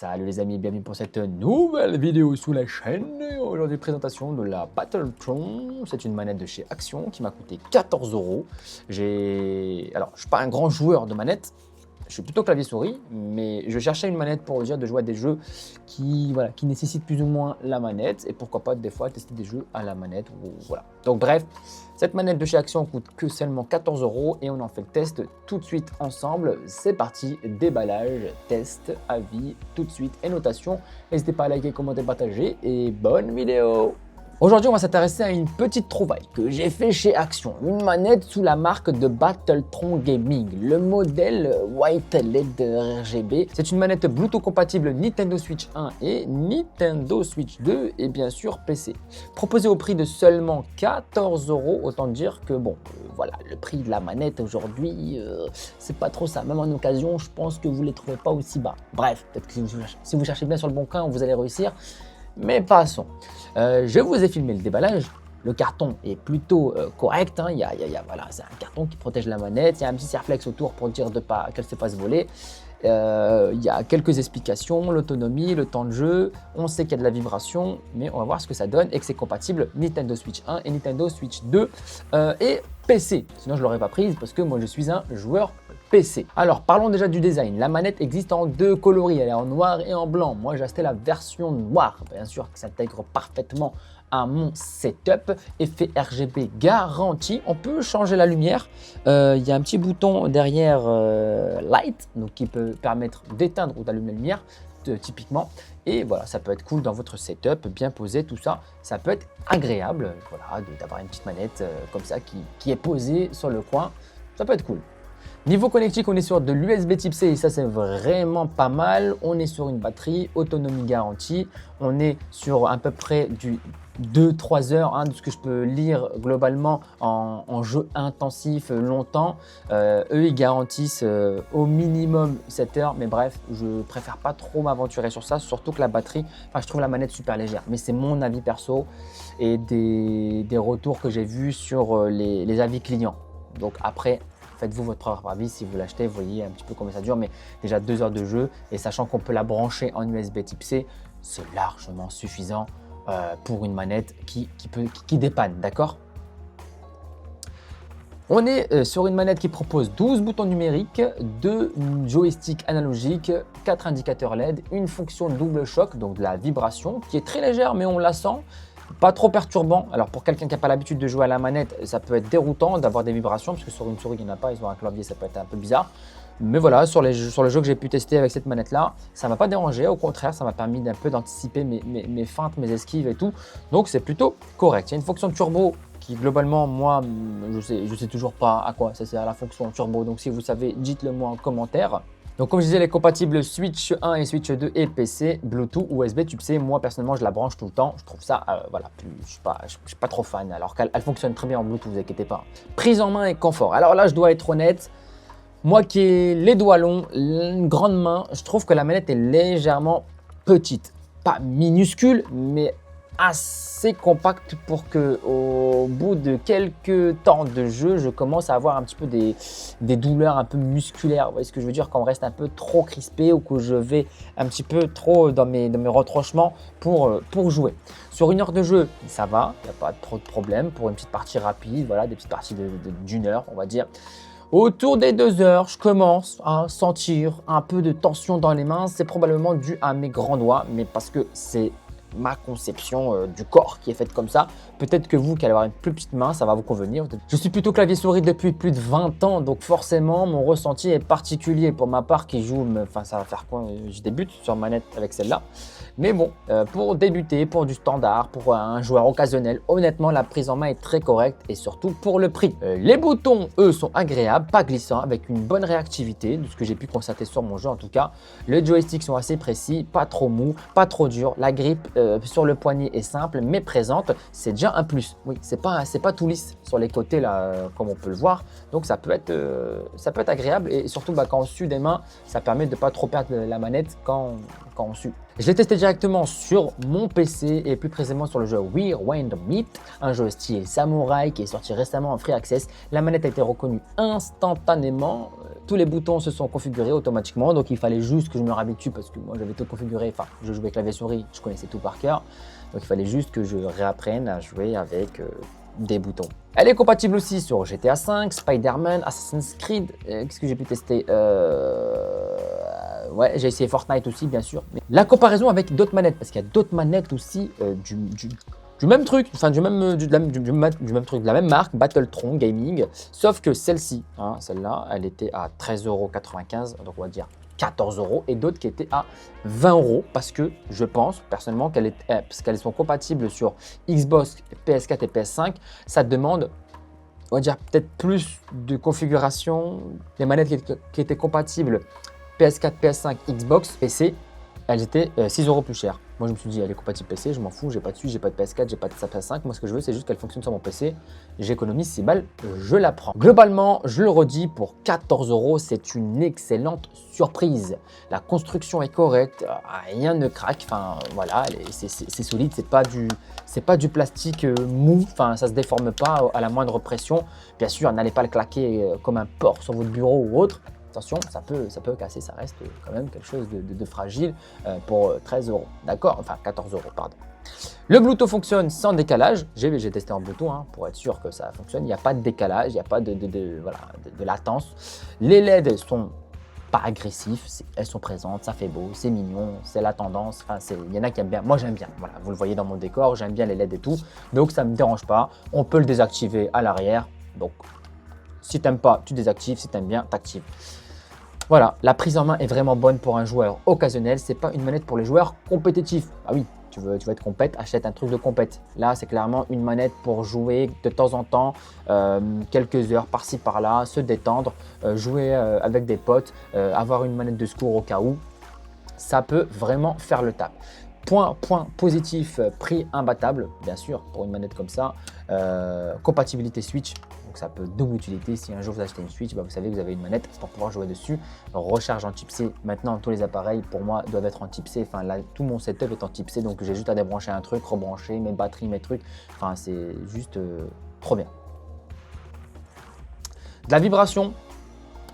Salut les amis, bienvenue pour cette nouvelle vidéo sous la chaîne. Aujourd'hui, présentation de la Battletron. C'est une manette de chez Action qui m'a coûté 14 €. Alors, je suis pas un grand joueur de manette. Je suis plutôt clavier-souris, mais je cherchais une manette pour dire de jouer à des jeux qui nécessitent plus ou moins la manette et pourquoi pas des fois tester des jeux à la manette. Voilà. Donc bref, cette manette de chez Action coûte que seulement 14 € et on en fait le test tout de suite ensemble. C'est parti, déballage, test, avis, tout de suite et notation. N'hésitez pas à liker, commenter, partager et bonne vidéo. Aujourd'hui, on va s'intéresser à une petite trouvaille que j'ai fait chez Action. Une manette sous la marque de Battletron Gaming, le modèle White LED RGB. C'est une manette Bluetooth compatible Nintendo Switch 1 et Nintendo Switch 2 et bien sûr PC. Proposée au prix de seulement 14 €, autant dire que bon, voilà, le prix de la manette aujourd'hui, c'est pas trop ça. Même en occasion, je pense que vous ne les trouvez pas aussi bas. Bref, peut-être que si vous cherchez bien sur le bon coin, vous allez réussir. Mais passons. Je vous ai filmé le déballage. Le carton est plutôt correct. Hein. Voilà, c'est un carton qui protège la manette. Il y a un petit serre-flex autour pour dire qu'elle ne se fasse voler. Il y a quelques explications, l'autonomie, le temps de jeu. On sait qu'il y a de la vibration, mais on va voir ce que ça donne et que c'est compatible Nintendo Switch 1 et Nintendo Switch 2 et PC. Sinon, je ne l'aurais pas prise parce que moi, je suis un joueur PC. Alors, parlons déjà du design. La manette existe en deux coloris. Elle est en noir et en blanc. Moi, j'ai acheté la version noire. Bien sûr que ça intègre parfaitement à mon setup. Effet RGB garanti. On peut changer la lumière. Il y a un petit bouton derrière Light, donc qui peut permettre d'éteindre ou d'allumer la lumière, typiquement. Et voilà, ça peut être cool dans votre setup, bien posé, tout ça. Ça peut être agréable, voilà, d'avoir une petite manette comme ça qui est posée sur le coin. Ça peut être cool. Niveau connectique, on est sur de l'USB type C et ça c'est vraiment pas mal. On est sur une batterie, autonomie garantie. On est sur à peu près du 2-3 heures de ce que je peux lire globalement en jeu intensif longtemps. Eux ils garantissent au minimum 7 heures, mais bref, je préfère pas trop m'aventurer sur ça, surtout que la batterie, je trouve la manette super légère, mais c'est mon avis perso et des retours que j'ai vus sur les avis clients. Donc après, faites-vous votre propre avis si vous l'achetez, vous voyez un petit peu combien ça dure, mais déjà 2 heures de jeu et sachant qu'on peut la brancher en USB type C, c'est largement suffisant pour une manette qui dépanne, d'accord? On est sur une manette qui propose 12 boutons numériques, 2 joysticks analogiques, 4 indicateurs LED, une fonction double choc, donc de la vibration, qui est très légère mais on la sent. Pas trop perturbant. Alors pour quelqu'un qui n'a pas l'habitude de jouer à la manette, ça peut être déroutant d'avoir des vibrations parce que sur une souris il n'y en a pas, ils ont un clavier, ça peut être un peu bizarre. Mais voilà, sur le jeu que j'ai pu tester avec cette manette là, ça ne m'a pas dérangé. Au contraire, ça m'a permis d'un peu d'anticiper mes feintes, mes esquives et tout. Donc c'est plutôt correct. Il y a une fonction de turbo qui globalement, moi, je sais toujours pas à quoi ça sert la fonction turbo. Donc si vous savez, dites-le moi en commentaire. Donc comme je disais, elle est compatible Switch 1 et Switch 2 et PC, Bluetooth, USB Type C. Moi personnellement, je la branche tout le temps. Je trouve ça, voilà, je suis pas trop fan. Alors qu'elle fonctionne très bien en Bluetooth, vous inquiétez pas. Prise en main et confort. Alors là, je dois être honnête. Moi qui ai les doigts longs, une grande main, je trouve que la manette est légèrement petite. Pas minuscule, mais assez compacte pour que au bout de quelques temps de jeu, je commence à avoir un petit peu des douleurs un peu musculaires. Vous voyez ce que je veux dire, quand on reste un peu trop crispé ou que je vais un petit peu trop dans mes retranchements pour jouer. Sur une heure de jeu, ça va, il n'y a pas trop de problème. Pour une petite partie rapide, voilà, des petites parties d'une heure, on va dire. Autour des 2 heures, je commence à sentir un peu de tension dans les mains. C'est probablement dû à mes grands doigts, mais parce que c'est ma conception du corps qui est faite comme ça. Peut-être que vous qui allez avoir une plus petite main, ça va vous convenir. Je suis plutôt clavier-souris depuis plus de 20 ans, donc forcément mon ressenti est particulier. Pour ma part qui joue, ça va faire quoi? Je débute sur manette avec celle-là. Mais bon, pour débuter, pour du standard, pour un joueur occasionnel, honnêtement la prise en main est très correcte et surtout pour le prix. Les boutons, eux, sont agréables, pas glissants, avec une bonne réactivité, de ce que j'ai pu constater sur mon jeu en tout cas. Les joysticks sont assez précis, pas trop mou, pas trop dur. La grippe sur le poignet est simple mais présente, c'est déjà un plus. Oui, c'est pas tout lisse sur les côtés là, comme on peut le voir. Donc ça peut être agréable et surtout quand on sue des mains, ça permet de pas trop perdre la manette quand on sue. Je l'ai testé directement sur mon PC et plus précisément sur le jeu Rewind Meat, un jeu style samouraï qui est sorti récemment en free access. La manette a été reconnue instantanément. tous les boutons se sont configurés automatiquement. Donc il fallait juste que je me réhabitue parce que moi j'avais tout configuré. Enfin, je jouais clavier souris, je connaissais tout par cœur. Donc il fallait juste que je réapprenne à jouer avec des boutons. Elle est compatible aussi sur GTA V, Spider-Man, Assassin's Creed. Qu'est-ce que j'ai pu tester Ouais, j'ai essayé Fortnite aussi, bien sûr. Mais la comparaison avec d'autres manettes, parce qu'il y a d'autres manettes aussi du même truc, enfin du même truc, de la même marque, Battletron Gaming, sauf que celle-ci, hein, celle-là, elle était à 13,95 €, donc on va dire 14 €, et d'autres qui étaient à 20 € parce que je pense personnellement parce qu'elles sont compatibles sur Xbox, PS4 et PS5, ça demande, on va dire, peut-être plus de configuration. Les manettes qui étaient compatibles PS4, PS5, Xbox, PC, elles étaient 6 € plus chères. Moi, je me suis dit, elle est compatible PC, je m'en fous, j'ai pas de Switch, j'ai pas de PS4, j'ai pas de PS5. Moi, ce que je veux, c'est juste qu'elle fonctionne sur mon PC. J'économise 6 balles, je la prends. Globalement, je le redis, pour 14 €, c'est une excellente surprise. La construction est correcte, rien ne craque. Enfin, voilà, c'est solide, c'est pas du plastique mou. Enfin, ça se déforme pas à la moindre pression. Bien sûr, n'allez pas le claquer comme un porc sur votre bureau ou autre. Attention, ça peut casser, ça reste quand même quelque chose de fragile pour 13 €. D'accord? Enfin, 14 €, pardon. Le Bluetooth fonctionne sans décalage. J'ai testé en Bluetooth pour être sûr que ça fonctionne. Il n'y a pas de décalage, il n'y a pas de latence. Les LED sont pas agressifs, elles sont présentes, ça fait beau, c'est mignon, c'est la tendance. Enfin, il y en a qui aiment bien. Moi, j'aime bien. Voilà, vous le voyez dans mon décor, j'aime bien les LED et tout. Donc, ça ne me dérange pas. On peut le désactiver à l'arrière. Donc, si tu n'aimes pas, tu désactives. Si tu aimes bien, tu actives. Voilà, la prise en main est vraiment bonne pour un joueur occasionnel. C'est pas une manette pour les joueurs compétitifs. Ah oui, tu veux être compète, achète un truc de compète. Là, c'est clairement une manette pour jouer de temps en temps, quelques heures par-ci par-là, se détendre, jouer avec des potes, avoir une manette de secours au cas où. Ça peut vraiment faire le taf. Point positif, prix imbattable, bien sûr, pour une manette comme ça. Compatibilité Switch, donc ça peut double utilité. Si un jour vous achetez une Switch, vous savez que vous avez une manette pour pouvoir jouer dessus. Recharge en type C. Maintenant, tous les appareils, pour moi, doivent être en type C. Enfin, là, tout mon setup est en type C, donc j'ai juste à débrancher un truc, rebrancher mes batteries, mes trucs. Enfin, c'est juste trop bien. De la vibration.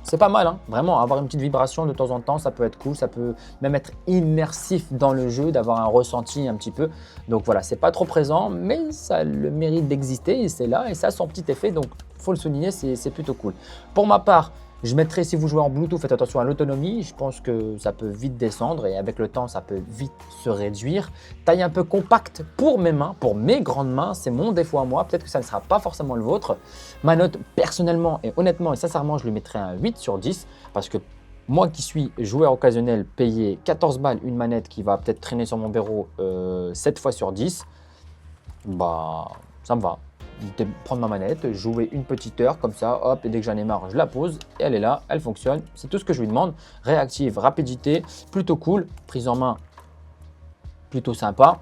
C'est pas mal, hein. Vraiment, avoir une petite vibration de temps en temps, ça peut être cool, ça peut même être immersif dans le jeu, d'avoir un ressenti un petit peu. Donc voilà, c'est pas trop présent, mais ça a le mérite d'exister et c'est là et ça a son petit effet, donc faut le souligner, c'est plutôt cool. Pour ma part, je mettrai, si vous jouez en Bluetooth, faites attention à l'autonomie. Je pense que ça peut vite descendre et avec le temps, ça peut vite se réduire. Taille un peu compacte pour mes mains, pour mes grandes mains, c'est mon défaut à moi. Peut-être que ça ne sera pas forcément le vôtre. Ma note, personnellement et honnêtement et sincèrement, je lui mettrai un 8 sur 10 parce que moi qui suis joueur occasionnel, payer 14 balles une manette qui va peut-être traîner sur mon bureau 7 fois sur 10, bah ça me va. Prendre ma manette, jouer une petite heure comme ça, hop, et dès que j'en ai marre, je la pose et elle est là, elle fonctionne. C'est tout ce que je lui demande. Réactive, rapidité, plutôt cool, prise en main, plutôt sympa.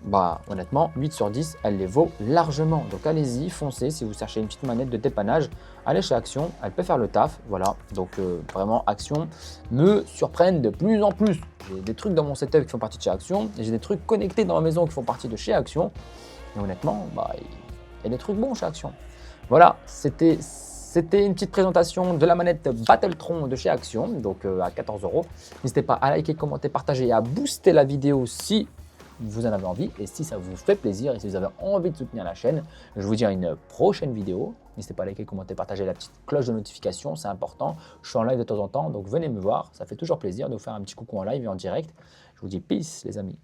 Bah honnêtement, 8 sur 10, elle les vaut largement. Donc allez-y, foncez si vous cherchez une petite manette de dépannage. Allez chez Action, elle peut faire le taf. Voilà, donc vraiment Action me surprennent de plus en plus. J'ai des trucs dans mon setup qui font partie de chez Action et j'ai des trucs connectés dans ma maison qui font partie de chez Action. Et honnêtement, bah, il y a des trucs bons chez Action. Voilà, c'était une petite présentation de la manette Battletron de chez Action, donc à 14 €. N'hésitez pas à liker, commenter, partager et à booster la vidéo si vous en avez envie et si ça vous fait plaisir et si vous avez envie de soutenir la chaîne. Je vous dis à une prochaine vidéo. N'hésitez pas à liker, commenter, partager la petite cloche de notification, c'est important. Je suis en live de temps en temps, donc venez me voir. Ça fait toujours plaisir de vous faire un petit coucou en live et en direct. Je vous dis peace les amis.